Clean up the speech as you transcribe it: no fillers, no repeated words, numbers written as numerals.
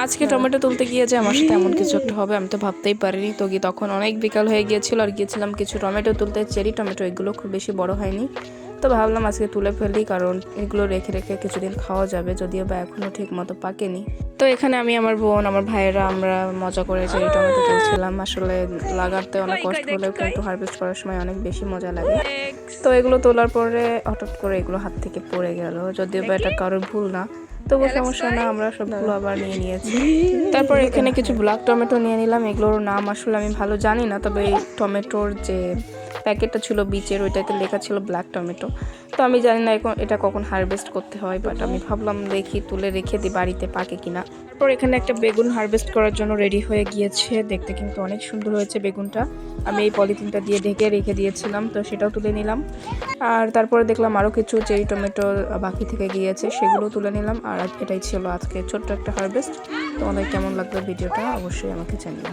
আজকে টমেটো তুলতে গিয়ে যে আমার সাথে এমন কিছু একটা হবে আমি তো ভাবতেই পারিনি। তো তখন অনেক বিকাল হয়ে গিয়েছিল আর গিয়েছিলাম কিছু টমেটো তুলতে, চেরি টমেটো। এগুলো খুব বেশি বড় হয়নি, তো ভাবলাম আজকে তুলে ফেলি, কারণ এগুলো রেখে রেখে কিছুদিন খাওয়া যাবে, যদিও বা এখনও ঠিক মতো পাকেনি। তো এখানে আমি, আমার বোন, আমার ভাইয়েরা আমরা মজা করে চেরি টমেটো তুলছিলাম। আসলে লাগাতে অনেক কষ্ট হলেও কিন্তু হারভেস্ট করার সময় অনেক বেশি মজা লাগে। তো এগুলো তোলার পরে হঠাৎ করে এগুলো হাত থেকে পড়ে গেল, যদিও বা এটা কারোর ভুল না, তবু সমস্যা না, আমরা সবগুলো আবার নিয়ে নিয়েছি। তারপর এখানে কিছু ব্ল্যাক টমেটো নিয়ে নিলাম। এগুলোর নাম আসলে আমি ভালো জানি না, তবে এই টমেটোর যে প্যাকেটটা ছিল বিচের, ওইটাতে লেখা ছিল ব্ল্যাক টমেটো। তো আমি জানি না এখন এটা কখন হারভেস্ট করতে হয়, বাট আমি ভাবলাম দেখি তুলে রেখে দিই বাড়িতে পাকে কিনা। তারপর এখানে একটা বেগুন হারভেস্ট করার জন্য রেডি হয়ে গিয়েছে, দেখতে কিন্তু অনেক সুন্দর হয়েছে বেগুনটা। আমি এই পলিথিনটা দিয়ে ঢেকে রেখে দিয়েছিলাম, তো সেটাও তুলে নিলাম। আর তারপরে দেখলাম আরও কিছু চেরি টমেটো বাকি থেকে গিয়েছে, সেগুলো তুলে নিলাম। আর এটাই ছিল আজকে ছোট্ট একটা হারভেস্ট। তোমাদের কেমন লাগলো ভিডিওটা অবশ্যই আমাকে জানিও।